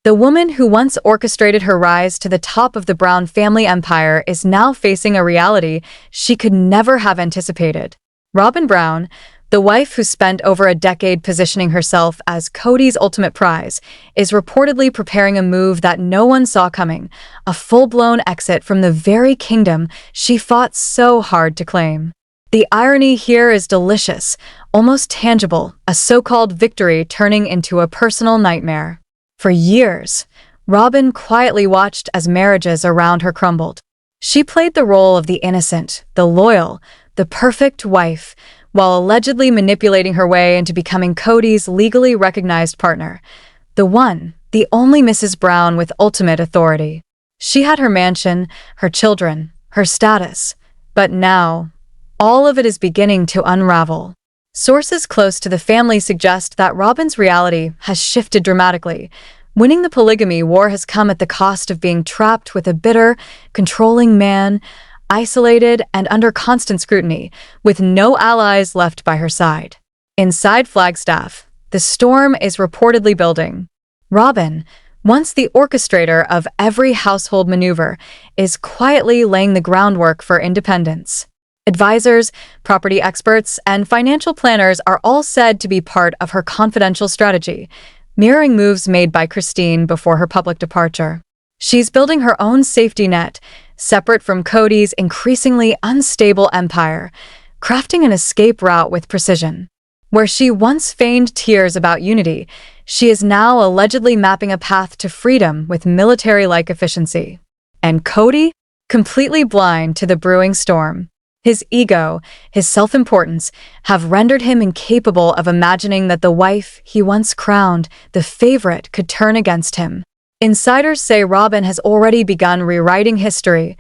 The woman who once orchestrated her rise to the top of the Brown family empire is now facing a reality she could never have anticipated. Robyn Brown, the wife who spent over a decade positioning herself as Kody's ultimate prize, is reportedly preparing a move that no one saw coming, a full-blown exit from the very kingdom she fought so hard to claim. The irony here is delicious, almost tangible, a so-called victory turning into a personal nightmare. For years, Robyn quietly watched as marriages around her crumbled. She played the role of the innocent, the loyal, the perfect wife, while allegedly manipulating her way into becoming Kody's legally recognized partner, the only Mrs. Brown with ultimate authority. She had her mansion, her children, her status, but now, all of it is beginning to unravel. Sources close to the family suggest that Robyn's reality has shifted dramatically. Winning the polygamy war has come at the cost of being trapped with a bitter, controlling man, isolated and under constant scrutiny, with no allies left by her side. Inside Flagstaff, the storm is reportedly building. Robyn, once the orchestrator of every household maneuver, is quietly laying the groundwork for independence. Advisors, property experts, and financial planners are all said to be part of her confidential strategy, mirroring moves made by Christine before her public departure. She's building her own safety net, separate from Kody's increasingly unstable empire, crafting an escape route with precision. Where she once feigned tears about unity, she is now allegedly mapping a path to freedom with military-like efficiency. And Kody, completely blind to the brewing storm. His ego, his self-importance, have rendered him incapable of imagining that the wife he once crowned, the favorite, could turn against him. Insiders say Robyn has already begun rewriting history,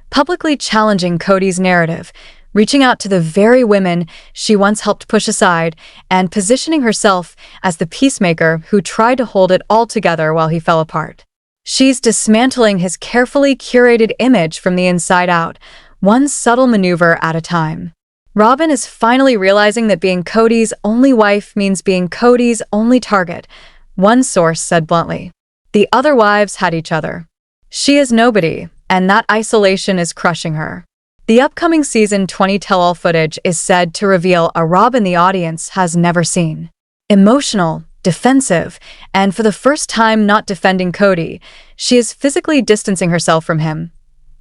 publicly challenging Kody's narrative, reaching out to the very women she once helped push aside, and positioning herself as the peacemaker who tried to hold it all together while he fell apart. She's dismantling his carefully curated image from the inside out, one subtle maneuver at a time. Robyn is finally realizing that being Kody's only wife means being Kody's only target, one source said bluntly. The other wives had each other. She is nobody, and that isolation is crushing her. The upcoming season 20 tell-all footage is said to reveal a Robyn the audience has never seen. Emotional, defensive, and for the first time not defending Kody, she is physically distancing herself from him.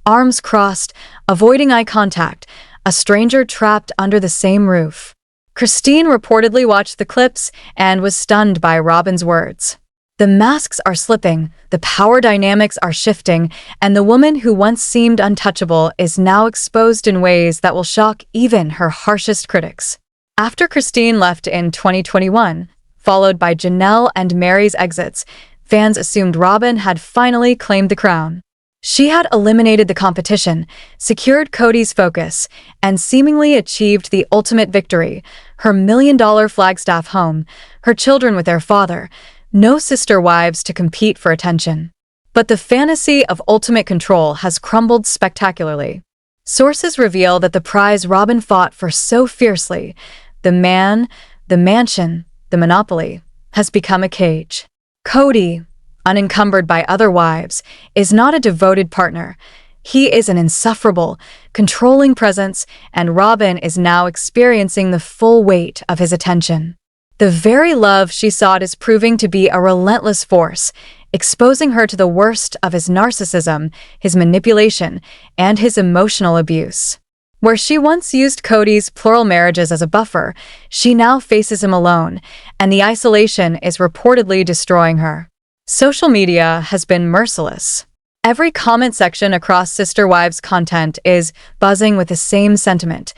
Arms crossed, avoiding eye contact, a stranger trapped under the same roof. Christine reportedly watched the clips and was stunned by Robyn's words. The masks are slipping, the power dynamics are shifting, and the woman who once seemed untouchable is now exposed in ways that will shock even her harshest critics. After Christine left in 2021, followed by Janelle and Mary's exits, fans assumed Robyn had finally claimed the crown. She had eliminated the competition, secured Kody's focus, and seemingly achieved the ultimate victory, her million-dollar Flagstaff home, her children with their father, no sister wives to compete for attention. But the fantasy of ultimate control has crumbled spectacularly. Sources reveal that the prize Robyn fought for so fiercely, the man, the mansion, the monopoly, has become a cage. Kody, unencumbered by other wives, is not a devoted partner. He is an insufferable, controlling presence, and Robyn is now experiencing the full weight of his attention. The very love she sought is proving to be a relentless force, exposing her to the worst of his narcissism, his manipulation, and his emotional abuse. Where she once used Kody's plural marriages as a buffer, she now faces him alone, and the isolation is reportedly destroying her. Social media has been merciless. Every comment section across Sister Wives content is buzzing with the same sentiment.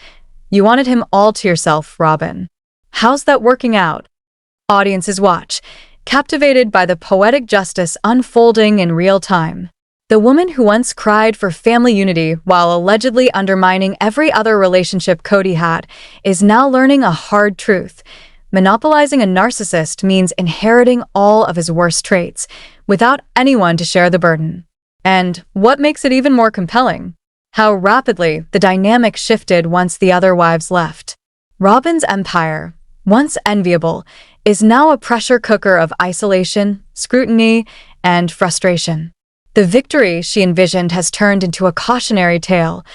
You wanted him all to yourself, Robyn. How's that working out? Audiences watch, captivated by the poetic justice unfolding in real time. The woman who once cried for family unity while allegedly undermining every other relationship Kody had is now learning a hard truth. Monopolizing a narcissist means inheriting all of his worst traits, without anyone to share the burden. And what makes it even more compelling? How rapidly the dynamic shifted once the other wives left. Robyn's empire, once enviable, is now a pressure cooker of isolation, scrutiny, and frustration. The victory she envisioned has turned into a cautionary tale,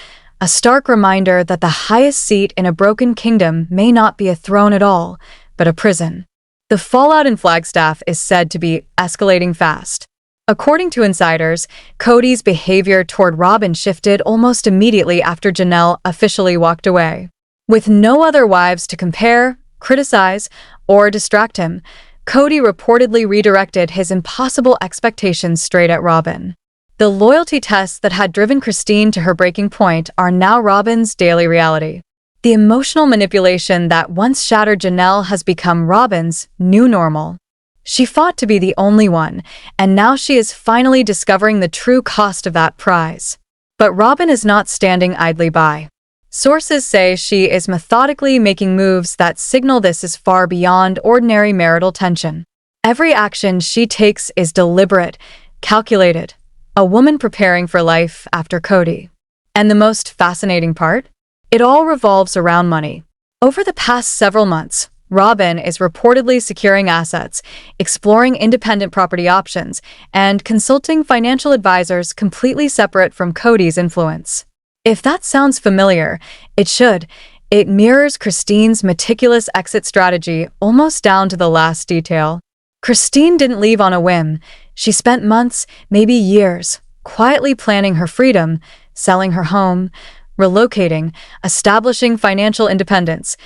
a stark reminder that the highest seat in a broken kingdom may not be a throne at all, but a prison. The fallout in Flagstaff is said to be escalating fast. According to insiders, Kody's behavior toward Robyn shifted almost immediately after Janelle officially walked away. With no other wives to compare, criticize, or distract him, Kody reportedly redirected his impossible expectations straight at Robyn. The loyalty tests that had driven Christine to her breaking point are now Robyn's daily reality. The emotional manipulation that once shattered Janelle has become Robyn's new normal. She fought to be the only one, and now she is finally discovering the true cost of that prize. But Robyn is not standing idly by. Sources say she is methodically making moves that signal this is far beyond ordinary marital tension. Every action she takes is deliberate, calculated, a woman preparing for life after Kody. And the most fascinating part? It all revolves around money. Over the past several months, Robyn is reportedly securing assets, exploring independent property options, and consulting financial advisors completely separate from Kody's influence. If that sounds familiar, it should. It mirrors Christine's meticulous exit strategy almost down to the last detail. Christine didn't leave on a whim. She spent months, maybe years, quietly planning her freedom, selling her home, relocating, establishing financial independence,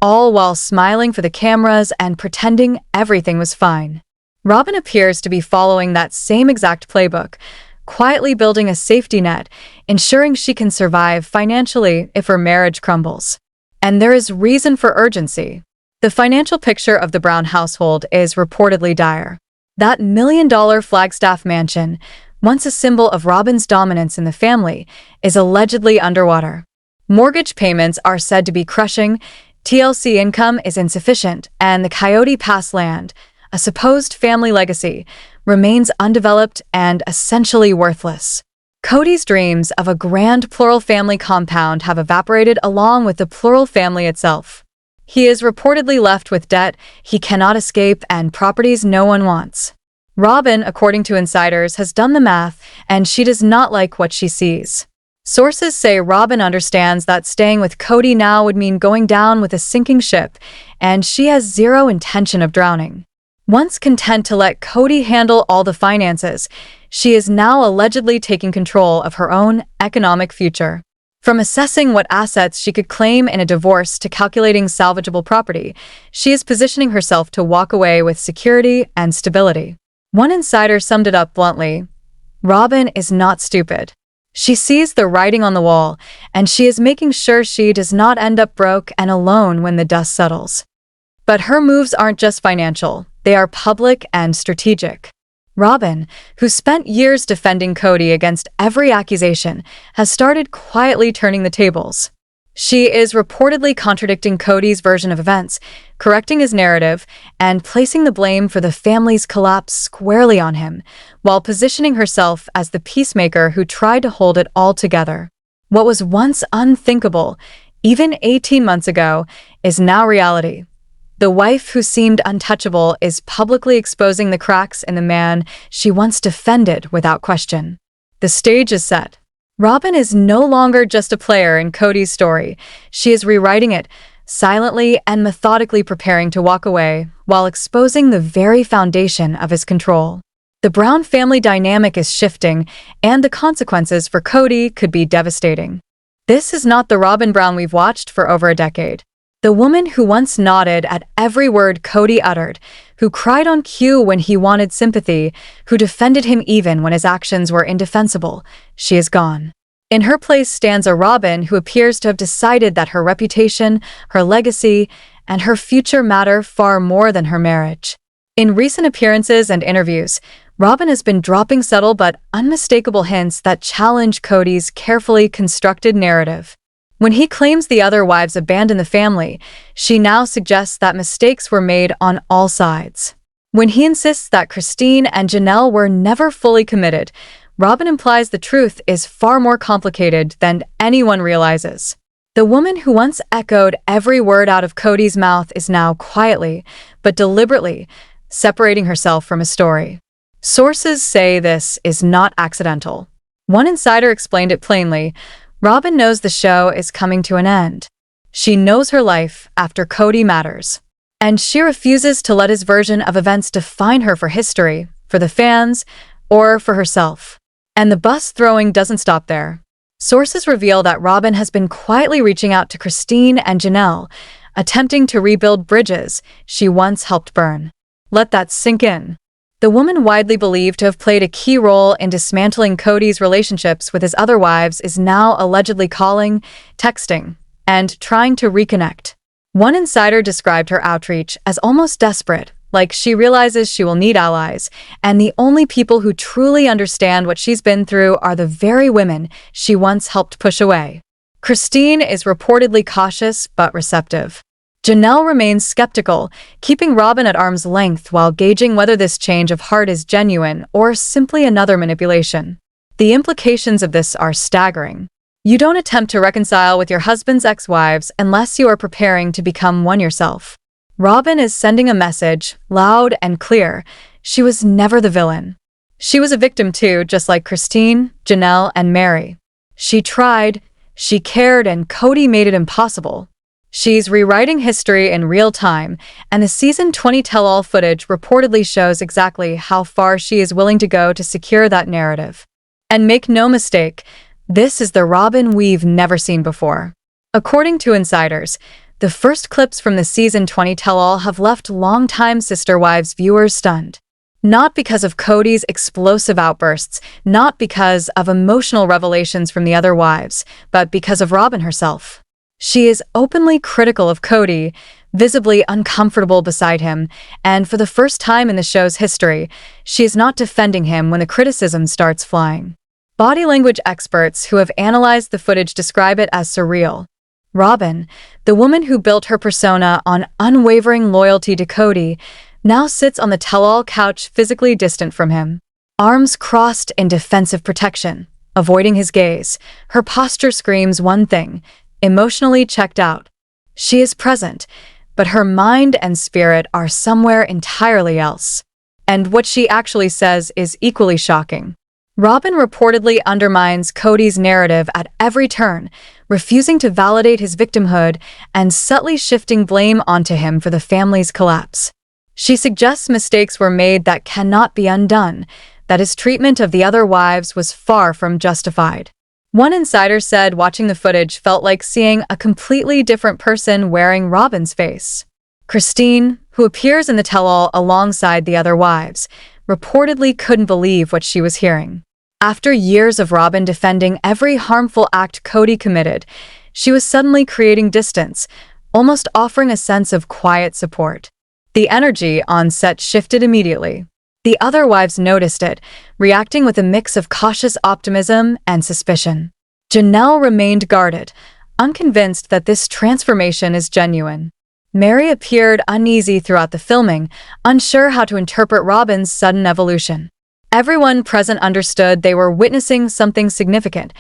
all while smiling for the cameras and pretending everything was fine. Robyn appears to be following that same exact playbook, quietly building a safety net, ensuring she can survive financially if her marriage crumbles. And there is reason for urgency. The financial picture of the Brown household is reportedly dire. That million-dollar Flagstaff mansion, once a symbol of Robyn's dominance in the family, is allegedly underwater. Mortgage payments are said to be crushing, TLC income is insufficient, and the Coyote Pass land, a supposed family legacy, remains undeveloped and essentially worthless. Kody's dreams of a grand plural family compound have evaporated along with the plural family itself. He is reportedly left with debt he cannot escape and properties no one wants. Robyn, according to insiders, has done the math, and she does not like what she sees. Sources say Robyn understands that staying with Kody now would mean going down with a sinking ship, and she has zero intention of drowning. Once content to let Kody handle all the finances, she is now allegedly taking control of her own economic future. From assessing what assets she could claim in a divorce to calculating salvageable property, she is positioning herself to walk away with security and stability. One insider summed it up bluntly: Robyn is not stupid. She sees the writing on the wall, and she is making sure she does not end up broke and alone when the dust settles. But her moves aren't just financial, they are public and strategic. Robyn, who spent years defending Kody against every accusation, has started quietly turning the tables. She is reportedly contradicting Kody's version of events, correcting his narrative, and placing the blame for the family's collapse squarely on him, while positioning herself as the peacemaker who tried to hold it all together. What was once unthinkable, even 18 months ago, is now reality. The wife who seemed untouchable is publicly exposing the cracks in the man she once defended without question. The stage is set. Robyn is no longer just a player in Kody's story. She is rewriting it, silently and methodically preparing to walk away while exposing the very foundation of his control. The Brown family dynamic is shifting, and the consequences for Kody could be devastating. This is not the Robyn Brown we've watched for over a decade. The woman who once nodded at every word Kody uttered, who cried on cue when he wanted sympathy, who defended him even when his actions were indefensible, she is gone. In her place stands a Robyn who appears to have decided that her reputation, her legacy, and her future matter far more than her marriage. In recent appearances and interviews, Robyn has been dropping subtle but unmistakable hints that challenge Kody's carefully constructed narrative. When he claims the other wives abandoned the family, she now suggests that mistakes were made on all sides. When he insists that Christine and Janelle were never fully committed, Robyn implies the truth is far more complicated than anyone realizes. The woman who once echoed every word out of Kody's mouth is now quietly, but deliberately, separating herself from his story. Sources say this is not accidental. One insider explained it plainly. Robyn knows the show is coming to an end. She knows her life after Kody matters. And she refuses to let his version of events define her for history, for the fans, or for herself. And the bus throwing doesn't stop there. Sources reveal that Robyn has been quietly reaching out to Christine and Janelle, attempting to rebuild bridges she once helped burn. Let that sink in. The woman widely believed to have played a key role in dismantling Kody's relationships with his other wives is now allegedly calling, texting, and trying to reconnect. One insider described her outreach as almost desperate, like she realizes she will need allies, and the only people who truly understand what she's been through are the very women she once helped push away. Christine is reportedly cautious but receptive. Janelle remains skeptical, keeping Robyn at arm's length while gauging whether this change of heart is genuine or simply another manipulation. The implications of this are staggering. You don't attempt to reconcile with your husband's ex-wives unless you are preparing to become one yourself. Robyn is sending a message, loud and clear. She was never the villain. She was a victim too, just like Christine, Janelle, and Mary. She tried, she cared, and Kody made it impossible. She's rewriting history in real time, and the season 20 tell-all footage reportedly shows exactly how far she is willing to go to secure that narrative. And make no mistake, this is the Robyn we've never seen before. According to insiders, the first clips from the season 20 tell-all have left longtime Sister Wives viewers stunned. Not because of Kody's explosive outbursts, not because of emotional revelations from the other wives, but because of Robyn herself. She is openly critical of Kody, visibly uncomfortable beside him, and for the first time in the show's history, she is not defending him when the criticism starts flying. Body language experts who have analyzed the footage describe it as surreal. Robyn, the woman who built her persona on unwavering loyalty to Kody, now sits on the tell-all couch physically distant from him. Arms crossed in defensive protection, avoiding his gaze. Her posture screams one thing: emotionally checked out. She is present, but her mind and spirit are somewhere entirely else. And what she actually says is equally shocking. Robyn reportedly undermines Kody's narrative at every turn, refusing to validate his victimhood and subtly shifting blame onto him for the family's collapse. She suggests mistakes were made that cannot be undone, that his treatment of the other wives was far from justified. One insider said watching the footage felt like seeing a completely different person wearing Robyn's face. Christine, who appears in the tell-all alongside the other wives, reportedly couldn't believe what she was hearing. After years of Robyn defending every harmful act Kody committed, she was suddenly creating distance, almost offering a sense of quiet support. The energy on set shifted immediately. The other wives noticed it, reacting with a mix of cautious optimism and suspicion. Janelle remained guarded, unconvinced that this transformation is genuine. Mary appeared uneasy throughout the filming, unsure how to interpret Robyn's sudden evolution. Everyone present understood they were witnessing something significant,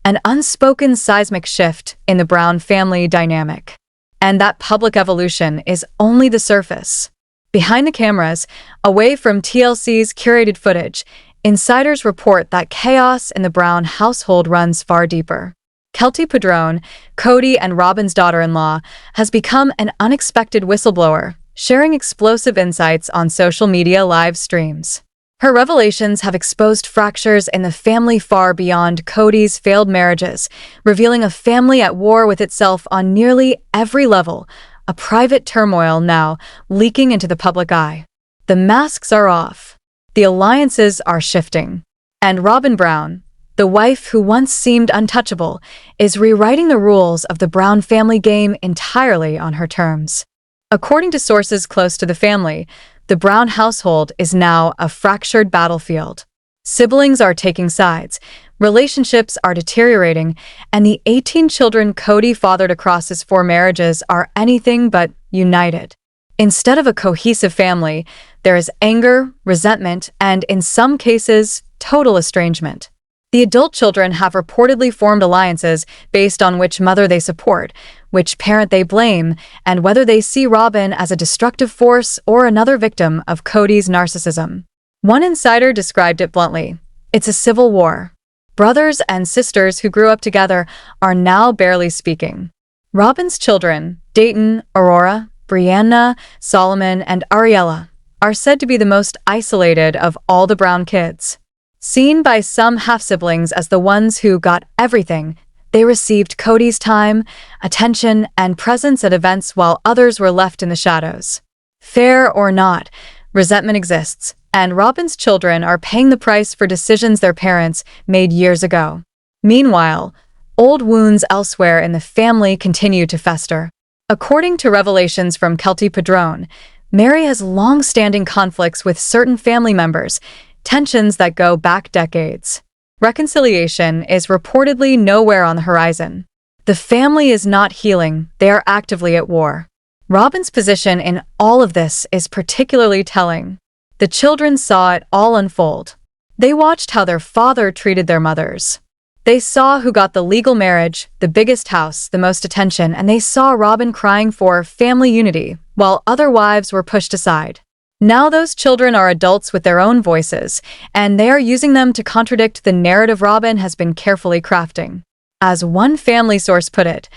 an unspoken seismic shift in the Brown family dynamic. And that public evolution is only the surface. Behind the cameras, away from TLC's curated footage, insiders report that chaos in the Brown household runs far deeper. Kelty Padron, Kody and Robyn's daughter-in-law, has become an unexpected whistleblower, sharing explosive insights on social media live streams. Her revelations have exposed fractures in the family far beyond Kody's failed marriages, revealing a family at war with itself on nearly every level, a private turmoil now leaking into the public eye. The masks are off. The alliances are shifting. And Robyn Brown, the wife who once seemed untouchable, is rewriting the rules of the Brown family game entirely on her terms. According to sources close to the family, the Brown household is now a fractured battlefield. Siblings are taking sides, relationships are deteriorating, and the 18 children Kody fathered across his 4 marriages are anything but united. Instead of a cohesive family, there is anger, resentment, and, in some cases, total estrangement. The adult children have reportedly formed alliances based on which mother they support, which parent they blame, and whether they see Robyn as a destructive force or another victim of Kody's narcissism. One insider described it bluntly. It's a civil war. Brothers and sisters who grew up together are now barely speaking. Robyn's children, Dayton, Aurora, Brianna, Solomon, and Ariella, are said to be the most isolated of all the Brown kids. Seen by some half-siblings as the ones who got everything, they received Kody's time, attention, and presence at events while others were left in the shadows. Fair or not, resentment exists, and Robyn's children are paying the price for decisions their parents made years ago. Meanwhile, old wounds elsewhere in the family continue to fester. According to revelations from Coyote Pass, Mary has long-standing conflicts with certain family members, tensions that go back decades. Reconciliation is reportedly nowhere on the horizon. The family is not healing, they are actively at war. Robyn's position in all of this is particularly telling. The children saw it all unfold. They watched how their father treated their mothers. They saw who got the legal marriage, the biggest house, the most attention, and they saw Robyn crying for family unity, while other wives were pushed aside. Now those children are adults with their own voices, and they are using them to contradict the narrative Robyn has been carefully crafting. As one family source put it,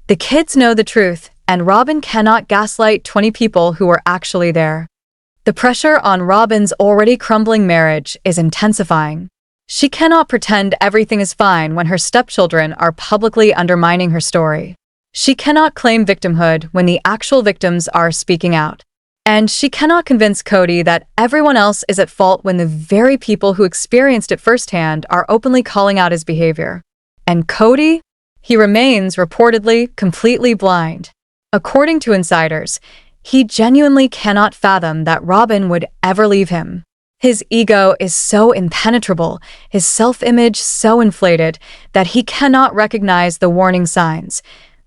the kids know the truth, and Robyn cannot gaslight 20 people who were actually there. The pressure on Robyn's already crumbling marriage is intensifying. She cannot pretend everything is fine when her stepchildren are publicly undermining her story. She cannot claim victimhood when the actual victims are speaking out. And she cannot convince Kody that everyone else is at fault when the very people who experienced it firsthand are openly calling out his behavior. And Kody? He remains, reportedly, completely blind. According to insiders, he genuinely cannot fathom that Robyn would ever leave him. His ego is so impenetrable, his self-image so inflated, that he cannot recognize the warning signs,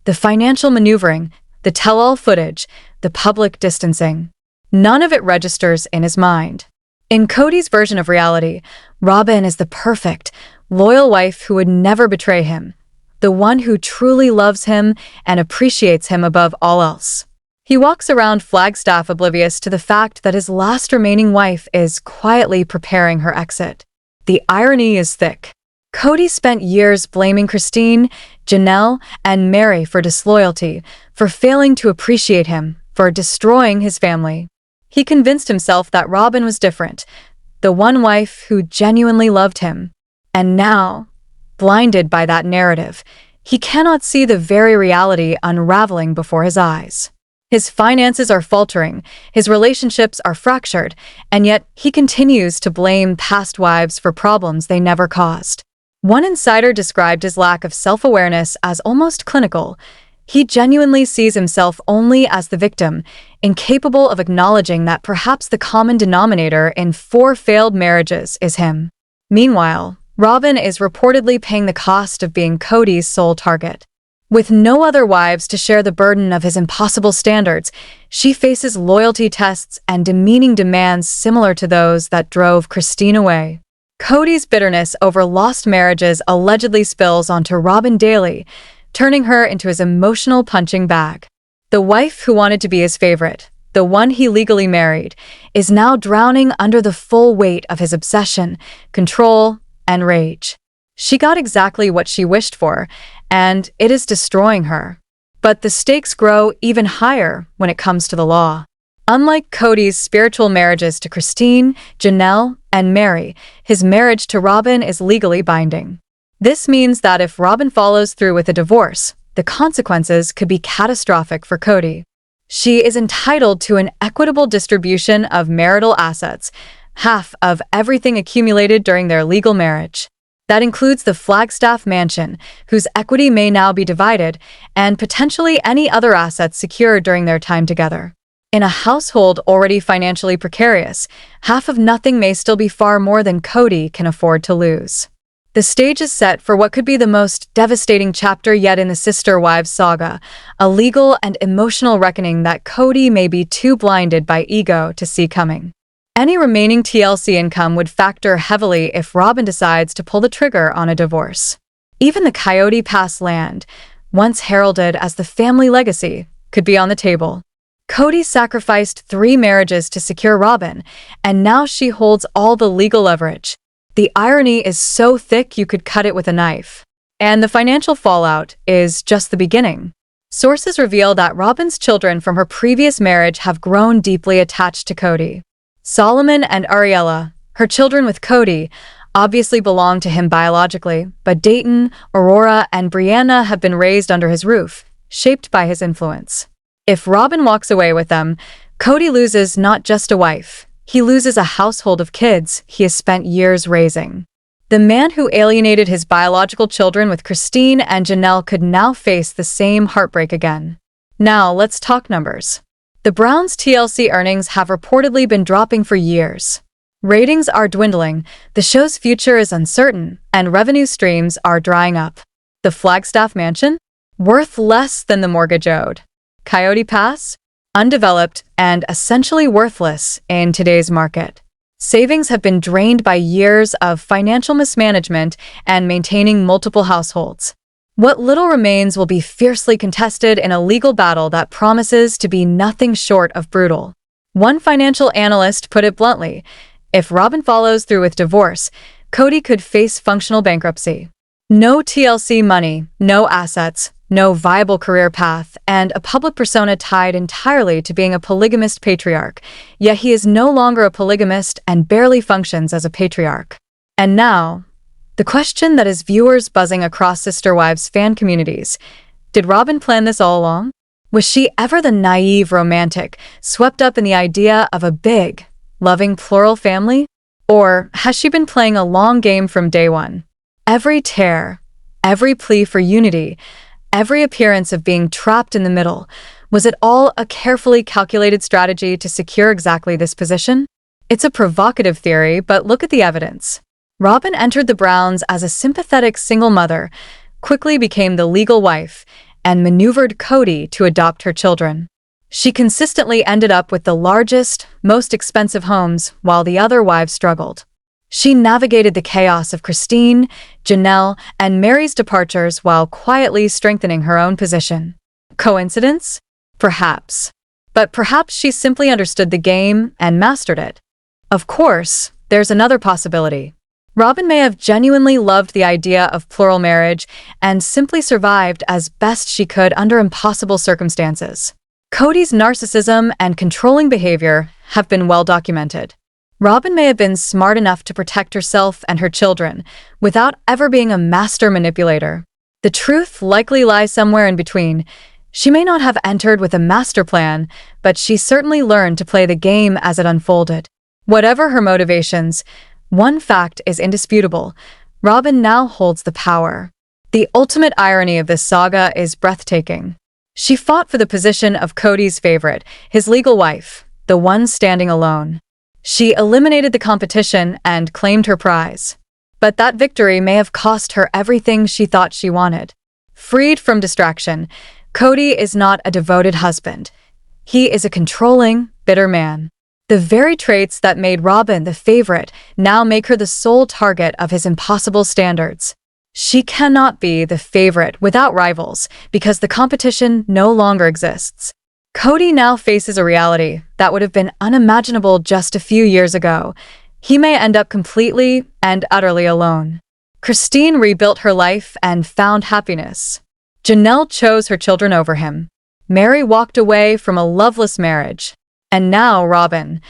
the financial maneuvering, the tell-all footage, the public distancing. None of it registers in his mind. In Kody's version of reality, Robyn is the perfect, loyal wife who would never betray him, the one who truly loves him and appreciates him above all else. He walks around Flagstaff oblivious to the fact that his last remaining wife is quietly preparing her exit. The irony is thick. Kody spent years blaming Christine, Janelle, and Mary for disloyalty, for failing to appreciate him, for destroying his family. He convinced himself that Robyn was different, the one wife who genuinely loved him. And now, blinded by that narrative, he cannot see the very reality unraveling before his eyes. His finances are faltering, his relationships are fractured, and yet he continues to blame past wives for problems they never caused. One insider described his lack of self-awareness as almost clinical. He genuinely sees himself only as the victim, incapable of acknowledging that perhaps the common denominator in 4 failed marriages is him. Meanwhile, Robyn is reportedly paying the cost of being Kody's sole target. With no other wives to share the burden of his impossible standards, she faces loyalty tests and demeaning demands similar to those that drove Christine away. Kody's bitterness over lost marriages allegedly spills onto Robyn daily, turning her into his emotional punching bag. The wife who wanted to be his favorite, the one he legally married, is now drowning under the full weight of his obsession, control, and rage. She got exactly what she wished for, and it is destroying her. But the stakes grow even higher when it comes to the law. Unlike Kody's spiritual marriages to Christine, Janelle, and Mary, his marriage to Robyn is legally binding. This means that if Robyn follows through with a divorce, the consequences could be catastrophic for Kody. She is entitled to an equitable distribution of marital assets, half of everything accumulated during their legal marriage. That includes the Flagstaff mansion, whose equity may now be divided, and potentially any other assets secured during their time together. In a household already financially precarious, half of nothing may still be far more than Kody can afford to lose. The stage is set for what could be the most devastating chapter yet in the sister wives saga, a legal and emotional reckoning that Kody may be too blinded by ego to see coming. Any remaining TLC income would factor heavily if Robyn decides to pull the trigger on a divorce. Even the Coyote Pass land, once heralded as the family legacy, could be on the table. Kody sacrificed 3 marriages to secure Robyn, and now she holds all the legal leverage. The irony is so thick you could cut it with a knife. And the financial fallout is just the beginning. Sources reveal that Robyn's children from her previous marriage have grown deeply attached to Kody. Solomon and Ariella, her children with Kody, obviously belong to him biologically, but Dayton, Aurora, and Brianna have been raised under his roof, shaped by his influence. If Robyn walks away with them, Kody loses not just a wife. He loses a household of kids he has spent years raising. The man who alienated his biological children with Christine and Janelle could now face the same heartbreak again. Now, let's talk numbers. The Browns' TLC earnings have reportedly been dropping for years. Ratings are dwindling, the show's future is uncertain, and revenue streams are drying up. The Flagstaff mansion? Worth less than the mortgage owed. Coyote Pass? Undeveloped and essentially worthless in today's market. Savings have been drained by years of financial mismanagement and maintaining multiple households. What little remains will be fiercely contested in a legal battle that promises to be nothing short of brutal. One financial analyst put it bluntly, if Robyn follows through with divorce, Kody could face functional bankruptcy. No TLC money, no assets, no viable career path, and a public persona tied entirely to being a polygamist patriarch, yet he is no longer a polygamist and barely functions as a patriarch. And now, the question that has viewers buzzing across Sister Wives fan communities: did Robyn plan this all along? Was she ever the naive romantic, swept up in the idea of a big, loving plural family? Or has she been playing a long game from day one? Every tear, every plea for unity, every appearance of being trapped in the middle, was it all a carefully calculated strategy to secure exactly this position? It's a provocative theory, but look at the evidence. Robyn entered the Browns as a sympathetic single mother, quickly became the legal wife, and maneuvered Kody to adopt her children. She consistently ended up with the largest, most expensive homes, while the other wives struggled. She navigated the chaos of Christine, Janelle, and Mary's departures while quietly strengthening her own position. Coincidence? Perhaps. But perhaps she simply understood the game and mastered it. Of course, there's another possibility. Robyn may have genuinely loved the idea of plural marriage and simply survived as best she could under impossible circumstances. Kody's narcissism and controlling behavior have been well documented. Robyn may have been smart enough to protect herself and her children without ever being a master manipulator. The truth likely lies somewhere in between. She may not have entered with a master plan, but she certainly learned to play the game as it unfolded. Whatever her motivations, one fact is indisputable: Robyn now holds the power. The ultimate irony of this saga is breathtaking. She fought for the position of Kody's favorite, his legal wife, the one standing alone. She eliminated the competition and claimed her prize. But that victory may have cost her everything she thought she wanted. Freed from distraction, Kody is not a devoted husband. He is a controlling, bitter man. The very traits that made Robyn the favorite now make her the sole target of his impossible standards. She cannot be the favorite without rivals because the competition no longer exists. Kody now faces a reality that would have been unimaginable just a few years ago. He may end up completely and utterly alone. Christine rebuilt her life and found happiness. Janelle chose her children over him. Mary walked away from a loveless marriage. And now Robyn,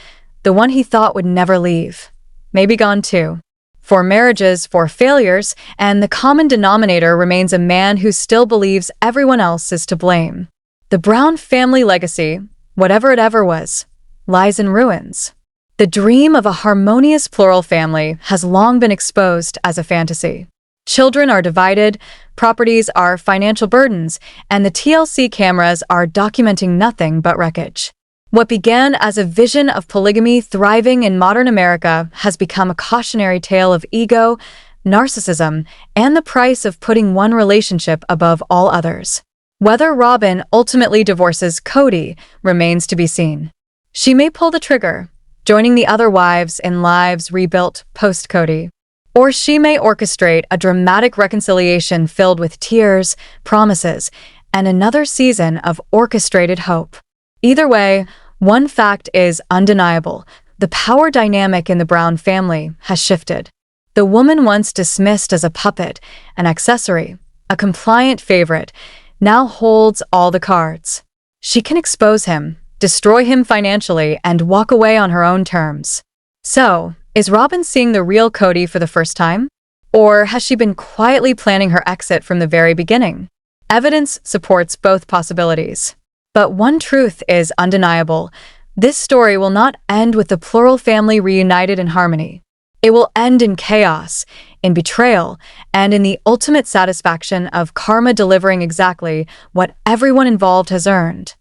the one he thought would never leave, may be gone too. 4 marriages, 4 failures, and the common denominator remains a man who still believes everyone else is to blame. The Brown family legacy, whatever it ever was, lies in ruins. The dream of a harmonious plural family has long been exposed as a fantasy. Children are divided, properties are financial burdens, and the TLC cameras are documenting nothing but wreckage. What began as a vision of polygamy thriving in modern America has become a cautionary tale of ego, narcissism, and the price of putting one relationship above all others. Whether Robyn ultimately divorces Kody remains to be seen. She may pull the trigger, joining the other wives in lives rebuilt post-Kody. Or she may orchestrate a dramatic reconciliation filled with tears, promises, and another season of orchestrated hope. Either way, one fact is undeniable. The power dynamic in the Brown family has shifted. The woman once dismissed as a puppet, an accessory, a compliant favorite, now holds all the cards. She can expose him, destroy him financially, and walk away on her own terms. So, is Robyn seeing the real Kody for the first time? Or has she been quietly planning her exit from the very beginning? Evidence supports both possibilities. But one truth is undeniable. This story will not end with the plural family reunited in harmony. It will end in chaos, in betrayal, and in the ultimate satisfaction of karma delivering exactly what everyone involved has earned.